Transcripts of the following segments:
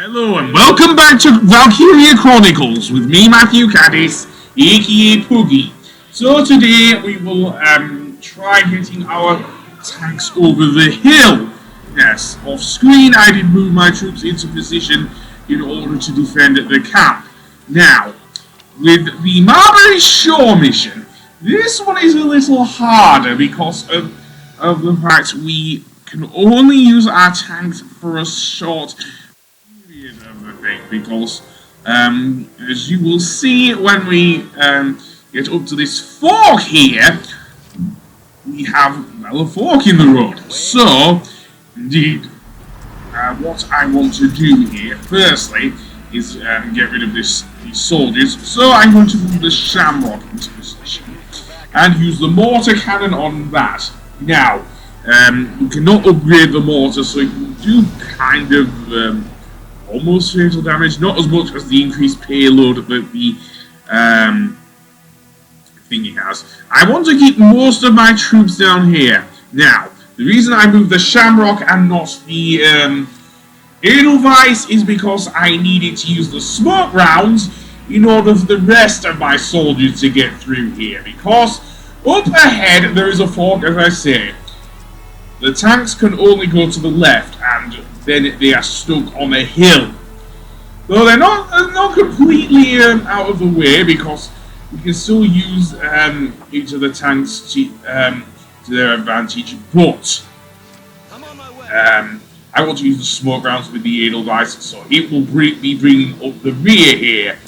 Hello and welcome back to Valkyria Chronicles with me, Matthew Caddis, aka Poogie. So today we will try getting our tanks over the hill. Yes, off screen I did move my troops into position in order to defend the camp. Now, with the Marbury Shore mission, this one is a little harder because of the fact we can only use our tanks for a short of the thing, because as you will see when we get up to this fork here, we have a fork in the road. So, indeed, what I want to do here, firstly, is get rid of these soldiers. So I'm going to move the Shamrock into position and use the mortar cannon on that. Now, you cannot upgrade the mortar, so you can do kind of almost fatal damage, not as much as the increased payload that the thingy has. I want to keep most of my troops down here. Now, the reason I moved the Shamrock and not the Edelweiss is because I needed to use the smoke rounds in order for the rest of my soldiers to get through here. Because up ahead there is a fork, as I say. The tanks can only go to the left, and then they are stuck on a hill. Though they're not completely out of the way, because we can still use each of the tanks to their advantage. But I want to use the smoke rounds with the Edelweiss, so it will be bringing up the rear here.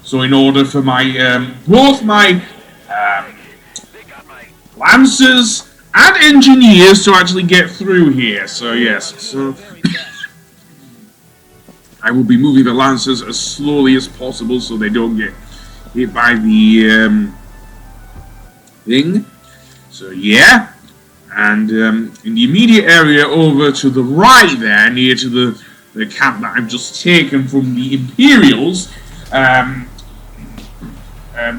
So in order for my both my Lancers and engineers to actually get through here. So yes, so I will be moving the Lancers as slowly as possible so they don't get hit by the thing. So yeah, and in the immediate area over to the right there, near to the camp that I've just taken from the Imperials,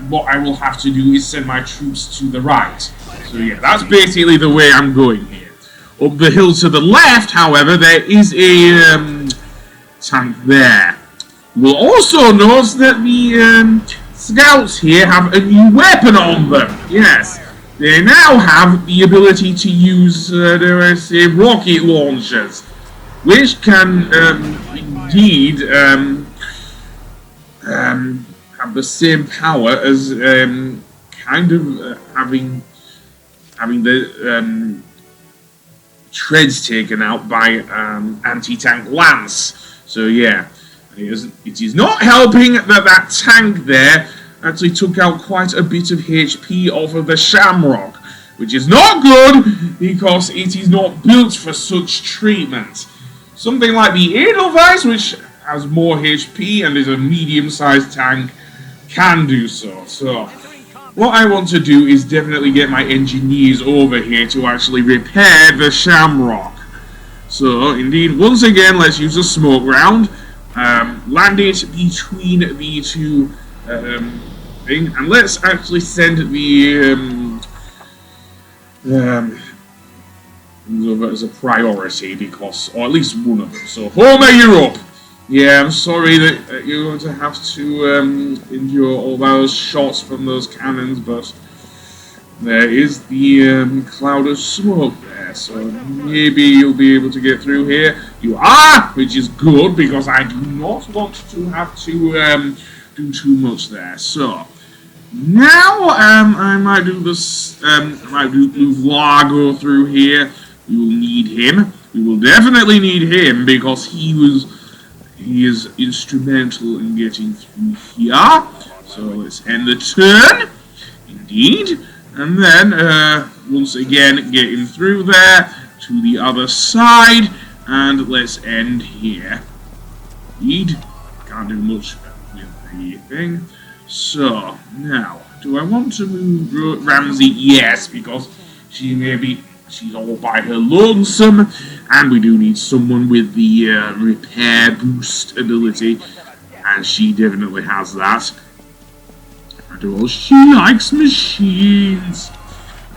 what I will have to do is send my troops to the right. So yeah, that's basically the way I'm going here. Up the hill to the left, however, there is a tank there. You will also notice that the scouts here have a new weapon on them. Yes, they now have the ability to use, dare I say, rocket launchers, which can indeed have the same power as kind of having the treads taken out by anti-tank lance. So yeah, it is not helping that tank there actually took out quite a bit of HP off of the Shamrock, which is not good because it is not built for such treatment. Something like the Edelweiss, which has more HP and is a medium-sized tank, can do so. So what I want to do is definitely get my engineers over here to actually repair the Shamrock. So indeed, once again, let's use a smoke round, land it between the two thing, and let's actually send the over as a priority, because, or at least one of them. So Homer, you're up. Yeah, I'm sorry that you're going to have to endure all those shots from those cannons, but there is the cloud of smoke there, so maybe you'll be able to get through here. You are, which is good, because I do not want to have to do too much there. So now I might do this. I might move Largo through here. We will need him. We will definitely need him because he is instrumental in getting through here. So let's end the turn. Indeed. And then, once again, get him through there to the other side. And let's end here. Indeed. Can't do much with the thing. So, now, do I want to move Ramsey? Yes, because she's all by her lonesome, and we do need someone with the repair boost ability, and she definitely has that. Well, she likes machines.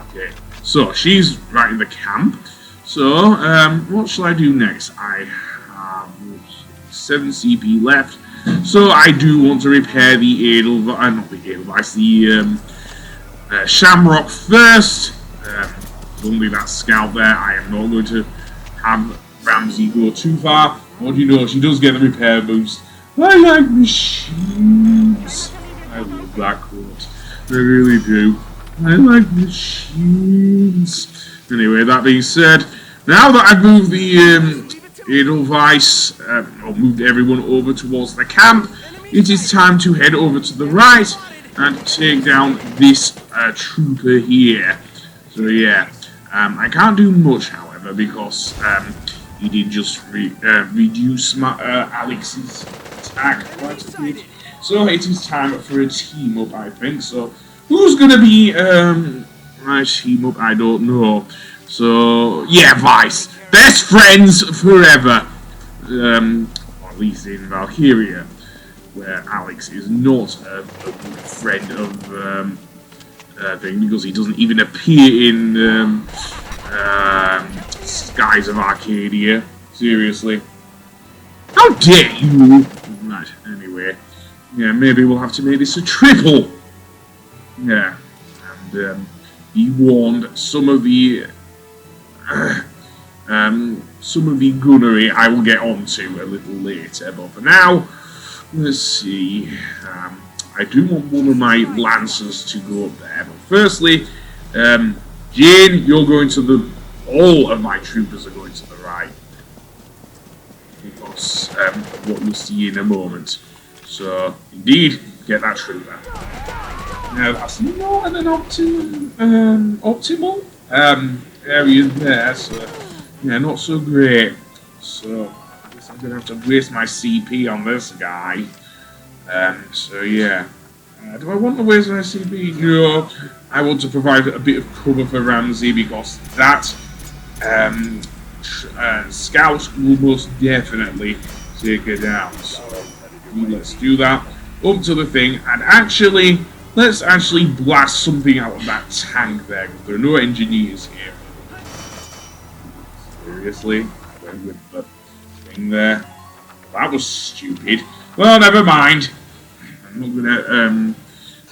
Okay, so she's right in the camp. So, what shall I do next? I have 7 CP left. So I do want to repair the not the Edelweiss, the Shamrock first. Don't leave that scout there. I am not going to have Ramsey go too far. What do you know? She does get the repair boost. I like machines. I love that quote. I really do. I like machines. Anyway, that being said, now that I've moved the Edelweiss, or moved everyone over towards the camp, it is time to head over to the right and take down this trooper here. So yeah, I can't do much, however, because he did just reduce my, Alex's attack quite a bit. So it is time for a team up, I think. So who's gonna be my team up? I don't know. So yeah, Vice, best friends forever. Or at least in Valkyria, where Alex is not a good friend of thing, because he doesn't even appear in Skies of Arcadia. Seriously, how dare you? Right. Anyway, yeah, maybe we'll have to make this a triple. Yeah, and he warned some of the gunnery I will get onto a little later, but for now, let's see. I do want one of my lancers to go up there, but firstly, Jane, you're going to the. All of my troopers are going to the right, because of what you'll see in a moment. So, indeed, get that trooper. Now, that's not an optimal area there, so yeah, not so great. So, I guess I'm going to have to waste my CP on this guy. So, yeah. Do I want to waste my CP? No. I want to provide a bit of cover for Ramsey, because that scout will most definitely take her down. So let's do that. Up to the thing, and actually, let's actually blast something out of that tank there, because there are no engineers here. Seriously, I went with the thing there. That was stupid. Well, never mind. I'm not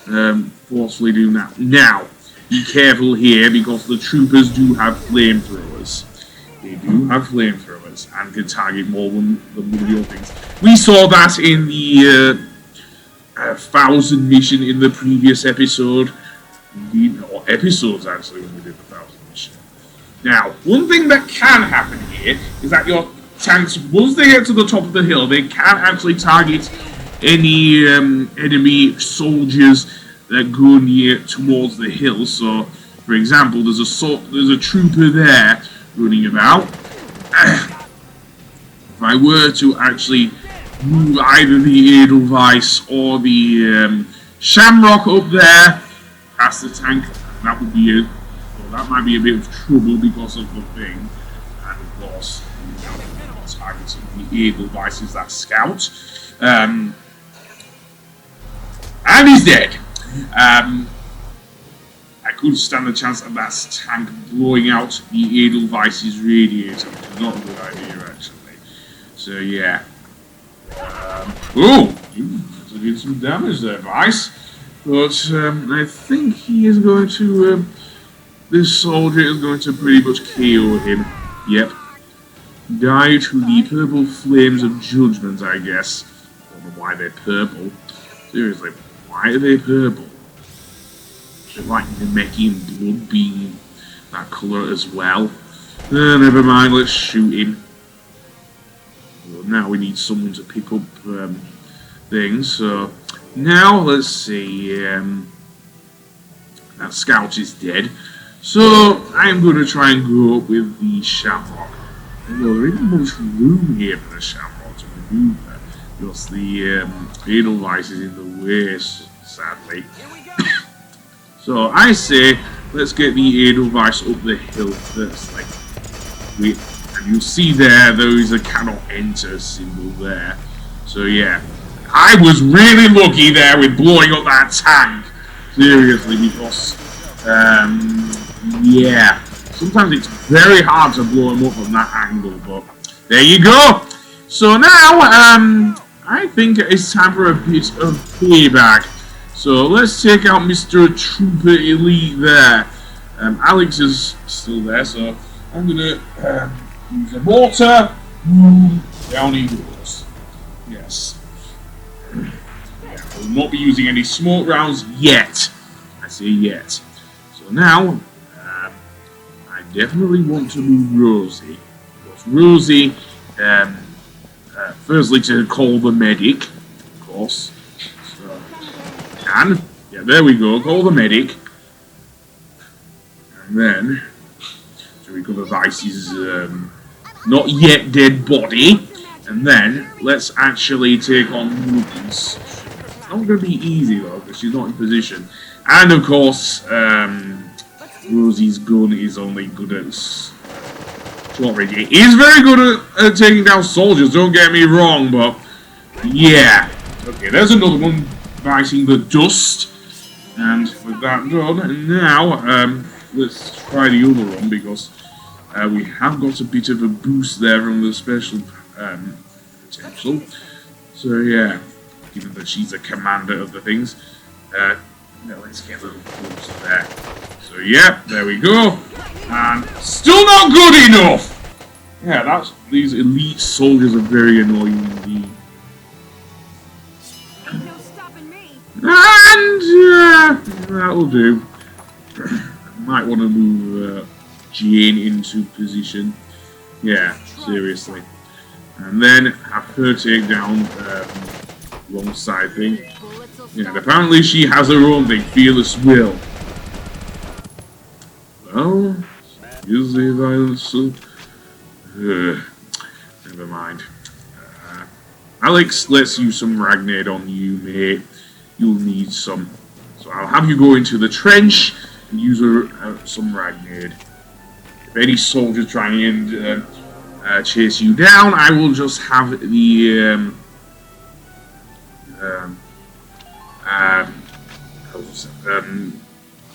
gonna forcefully do that. Now, be careful here, because the troopers do have flamethrowers. They do have flamethrowers and can target more than one of your things. We saw that in the 1000 mission in the previous episode. Or episodes, actually, when we did the 1000 mission. Now, one thing that can happen here is that your tanks, once they get to the top of the hill, they can actually target any enemy soldiers that go near towards the hill. So, for example, there's a trooper there running about. If I were to actually move either the Edelweiss or the Shamrock up there past the tank, that would be it. Well, that might be a bit of trouble because of the thing. And of course, targeting the Edelweiss is that scout. And he's dead. I could stand the chance of that tank blowing out the Edelweiss's radiator, which is not a good idea, actually. So, yeah. Oh! You did some damage there, Vice. But, I think he is going to, this soldier is going to pretty much KO him. Yep. Die to the purple flames of judgment, I guess. I don't know why they're purple. Seriously, why are they purple? Like Namekian blood being that colour as well. Never mind, let's shoot him. Well, now we need someone to pick up things. So now let's see. That scout is dead. So I'm going to try and go up with the Shamrock. Well, there isn't much room here for the Shamrock to maneuver, because the Edelweiss is in the way, sadly. So I say, let's get the Edelweiss up the hill firstly. And you'll see there is a cannot enter symbol there. So yeah, I was really lucky there with blowing up that tank. Seriously, because, yeah, sometimes it's very hard to blow them up from that angle, but there you go. So now, I think it's time for a bit of payback. So let's take out Mr. Trooper Elite there. Alex is still there, so I'm gonna use a mortar. Boom, down he goes. Yes. Yeah, I will not be using any smoke rounds yet. I say yet. So now, I definitely want to move Rosie. Because Rosie, firstly to call the medic, of course. So, and, yeah, there we go, call the medic. And then, to recover Vice's not yet dead body. And then, let's actually take on Ruby's. It's not going to be easy though, because she's not in position. And of course, Rosie's gun is only good at short range. It is very good at taking down soldiers, don't get me wrong, but yeah. Okay, there's another one biting the dust. And with that done, and now, let's try the other one, because we have got a bit of a boost there from the special potential. So yeah, given that she's a commander of the things, let's get a little closer there. So yeah, there we go. And still not good enough! Yeah, these elite soldiers are very annoying indeed. Ain't no stopping me. And that'll do. Might want to move Jane into position. Yeah, seriously. And then have her take down wrong side thing. Yeah, and apparently she has her own thing, Fearless Will. Well, use the violence. Never mind. Alex, let's use some Ragnade on you, mate. You'll need some. So I'll have you go into the trench and use some Ragnade. If any soldiers try and chase you down, I will just have the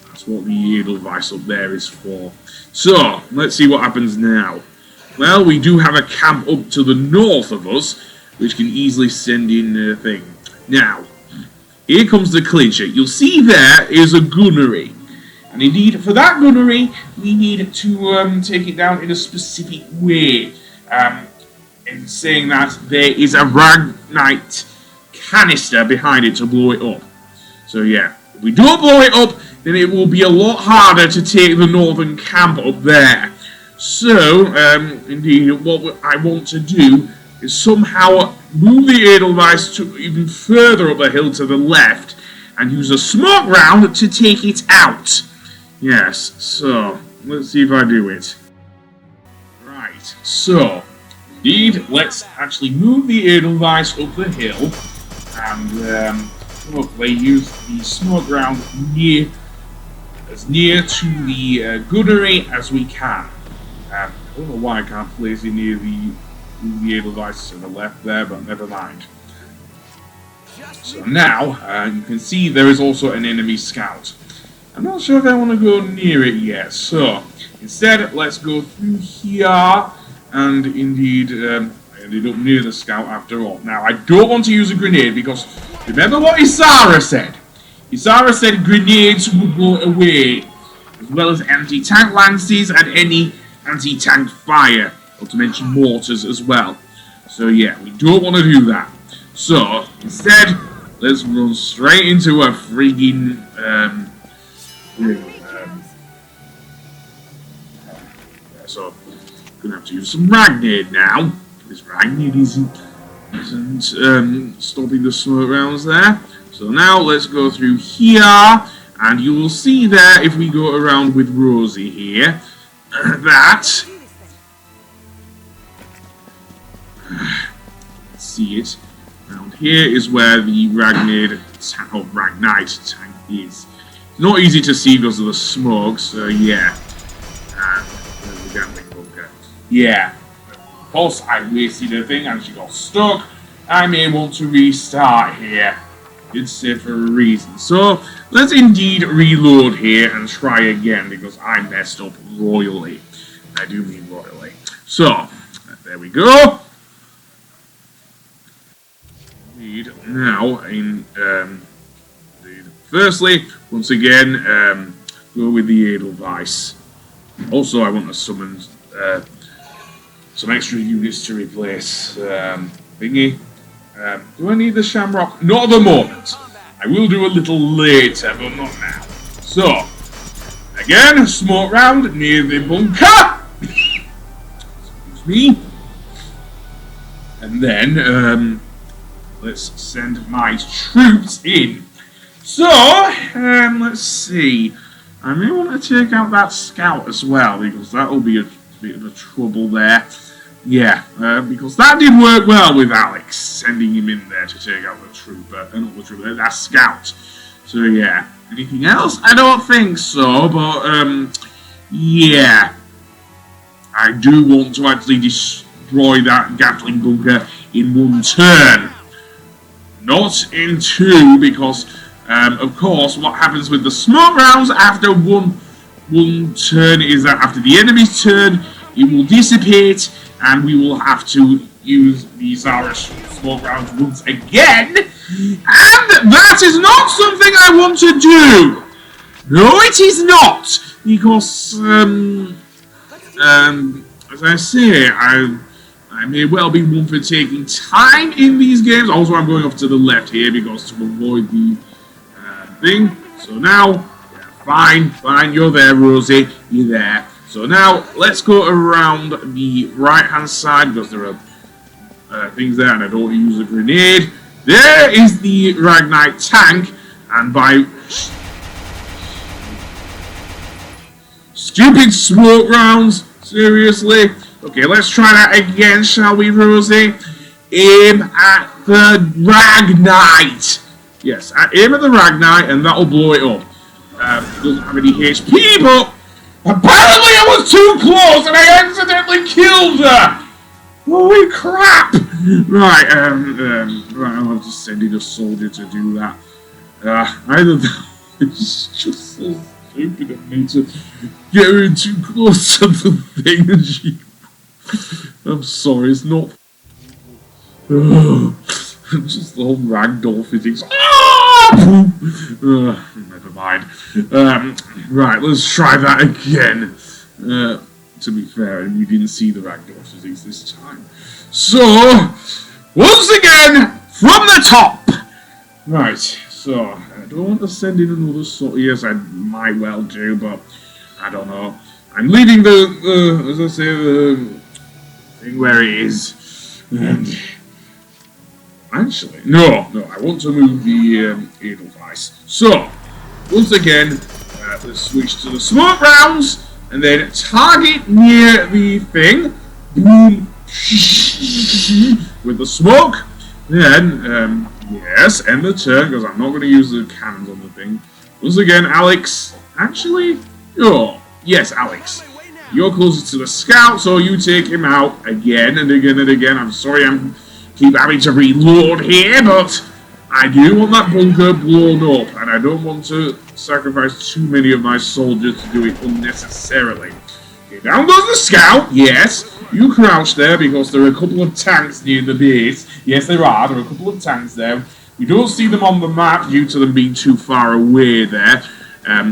that's what the Edelweiss up there is for. So, let's see what happens now. Well, we do have a camp up to the north of us, which can easily send in a thing. Now, here comes the clincher. You'll see there is a gunnery. And indeed, for that gunnery, we need to take it down in a specific way. In saying that there is a Ragnite canister behind it to blow it up. So yeah, if we don't blow it up, then it will be a lot harder to take the northern camp up there. So, indeed, what I want to do is somehow move the Edelweiss to even further up the hill to the left and use a smoke round to take it out. Yes, so, let's see if I do it. Right, so, indeed, let's actually move the Edelweiss up the hill and hopefully use the smoke round as near to the gunnery as we can. I don't know why I can't place it near the Edelweiss to the left there, but never mind. So now, you can see there is also an enemy scout. I'm not sure if I want to go near it yet, so instead, let's go through here, and indeed, I ended up near the scout after all. Now, I don't want to use a grenade, because remember what Isara said? Isara said grenades would go away, as well as anti-tank lances and any anti-tank fire, not to mention mortars as well. So yeah, we don't want to do that. So, instead, let's run straight into a friggin' so, gonna have to use some Ragnade now. This Ragnade isn't stopping the smoke rounds there. So now let's go through here, and you will see there, if we go around with Rosie here, that, let's see it, around here is where the Ragnite tank is. It's not easy to see because of the smoke, so yeah. And there's the gatling bunker. Yeah. Of course, I wasted a thing and she got stuck. I may want to restart here. It's said for a reason. So, let's indeed reload here and try again because I messed up royally. I do mean royally. So, there we go. Indeed. Now, firstly, once again, go with the Edelweiss. Also, I want to summon some extra units to replace thingy. Do I need the Shamrock? Not at the moment. I will do a little later, but not now. So, again, smoke round near the bunker. Excuse me. And then, let's send my troops in. So, let's see. I may want to take out that scout as well, because that will be a bit of a trouble there. Yeah, because that did work well with Alex, sending him in there to take out the trooper, not the trooper, that scout. So yeah, anything else? I don't think so, but yeah. I do want to actually destroy that gatling bunker in one turn. Not in two, because of course what happens with the smoke rounds after one turn is that after the enemy's turn, it will dissipate, and we will have to use these smoke rounds once again. And that is not something I want to do. No, it is not, because as I say, I may well be one for taking time in these games. Also, I'm going off to the left here because to avoid the thing. So now, yeah, fine, you're there, Rosie, you're there. So now, let's go around the right-hand side, because there are things there, and I don't want to use a grenade. There is the Ragnite tank, and by stupid smoke rounds, seriously. Okay, let's try that again, shall we, Rosie? Aim at the Ragnite. Yes, aim at the Ragnite, and that'll blow it up. It doesn't have any HP, but apparently I was too close and I accidentally killed her! Holy crap! Right, right, I'll just send in a soldier to do that. Either that, it's just so stupid of me to get her in too close to the thing and she... I'm sorry, it's not... just the whole ragdoll physics. Never mind. Right, let's try that again. To be fair, we didn't see the ragdoll physics this time. So, once again, from the top. Right, so, I don't want to send in another sort. Yes, I might well do, but I don't know. I'm leaving the as I say, the thing where it is. And actually, no, I want to move the Edelweiss. So, once again, let's switch to the smoke rounds, and then target near the thing. Boom. With the smoke. Then, yes, end the turn, because I'm not going to use the cannons on the thing. Once again, Alex. Actually, oh, yes, Alex. You're closer to the scout, so you take him out again and again and again. I'm sorry I'm keep having to reload here, but I do want that bunker blown up, and I don't want to sacrifice too many of my soldiers to do it unnecessarily. Okay, down goes the scout, yes. You crouch there because there are a couple of tanks near the base. Yes, there are a couple of tanks there. We don't see them on the map due to them being too far away there.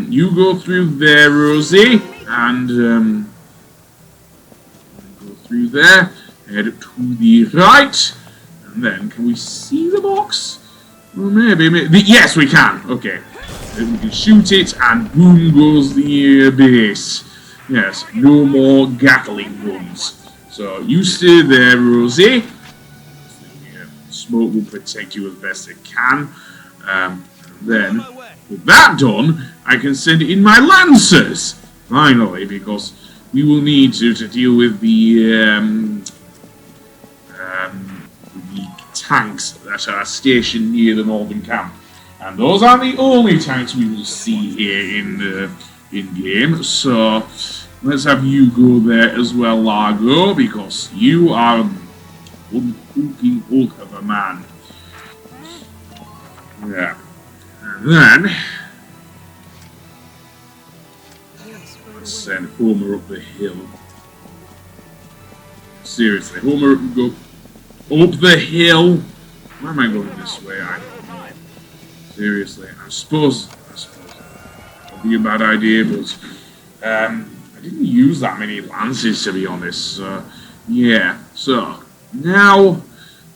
You go through there, Rosie, and go through there, head to the right, and then can we see the box? Well, maybe. Yes, we can. Okay, then we can shoot it, and boom goes the base. Yes, no more gatling guns. So you stay there, Rosie. Smoke will protect you as best it can. Then, with that done, I can send in my lancers. Finally, because we will need to deal with the tanks that are stationed near the northern camp. And those are the only tanks we will see here in game. So let's have you go there as well, Largo, because you are one hulking hulk of a man. Yeah. And then let's send Homer up the hill. Seriously, Homer, go up the hill. Why am I going this way? Seriously, I suppose it'd be a bad idea, but I didn't use that many lances, to be honest. So, yeah. So now,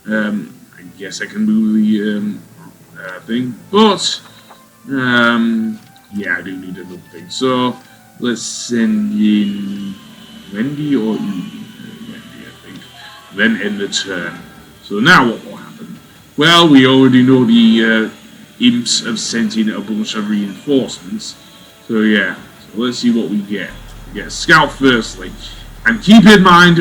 I guess I can move the thing, but yeah, I do need another thing. So let's send in Wendy or Edie. Wendy, I think. Then end the turn. So now what will happen? Well, we already know the imps have sent in a bunch of reinforcements. So yeah, so let's see what we get. We get a scout firstly. And keep in mind,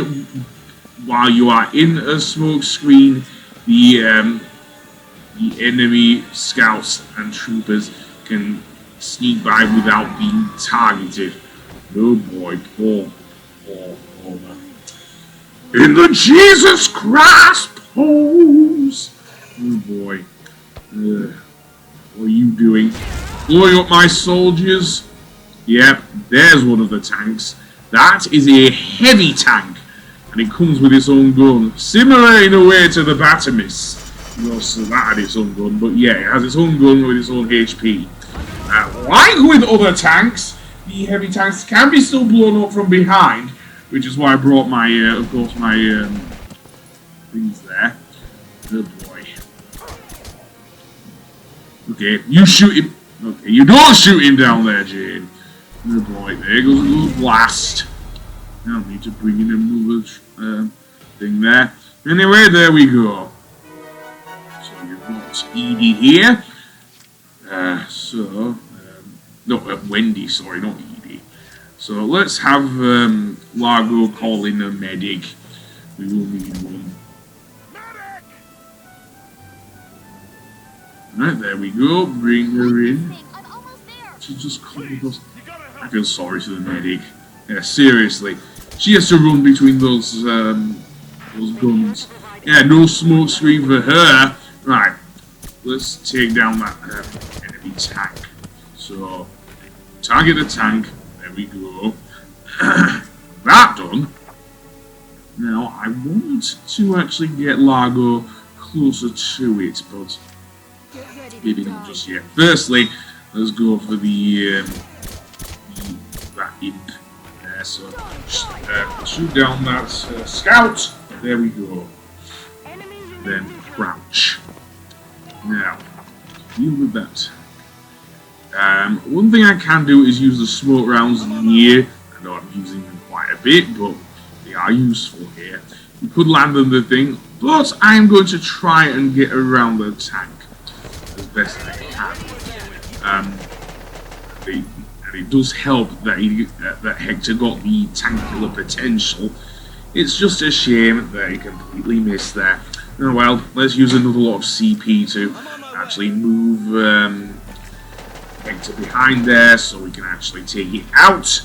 while you are in a smoke screen, the enemy scouts and troopers can sneak by without being targeted. Oh boy, poor Homer. In the Jesus Christ pose! Oh boy. What are you doing? Blowing up my soldiers? Yep, there's one of the tanks. That is a heavy tank, and it comes with its own gun. Similar in a way to the Batamis. Also, that had its own gun, but yeah, it has its own gun with its own HP. Like with other tanks, the heavy tanks can be still blown up from behind, which is why I brought my, of course, my things there. Oh boy. Okay, you shoot him. Okay, you don't shoot him down there, Jane. Oh boy, there goes a little blast. Now I need to bring in another thing there. Anyway, there we go. So you've got Edie here. No, Wendy, sorry, not Edie. So let's have Largo call in a medic. We will need one. Right, there we go. Bring her in. She just called us. I feel sorry for the medic. Yeah, seriously. She has to run between those guns. Yeah, no smoke screen for her. Right, let's take down that enemy tank. So, target the tank. There we go. That done. Now, I want to actually get Largo closer to it, but maybe not just yet. Firstly, let's go for that imp there. So, shoot down that scout. There we go. Then crouch. Now, deal with that. One thing I can do is use the smoke rounds near. I know I'm using them quite a bit, but they are useful here. You could land on the thing, but I'm going to try and get around the tank as best I can. And it does help that Hector got the tank killer potential. It's just a shame that he completely missed there. Oh well, let's use another lot of CP to actually move Hector behind there so we can actually take it out.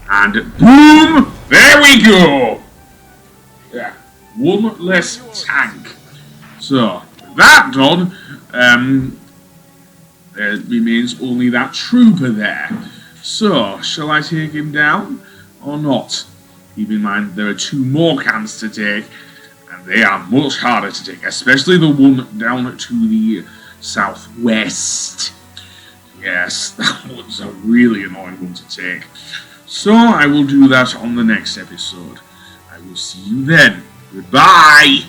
And boom! There we go! Yeah, one less tank. So, that done, there remains only that trooper there. So, shall I take him down or not? Keep in mind there are 2 more cans to take, and they are much harder to take, especially the one down to the southwest. Yes, that one's a really annoying one to take. So I will do that on the next episode. I will see you then. Goodbye!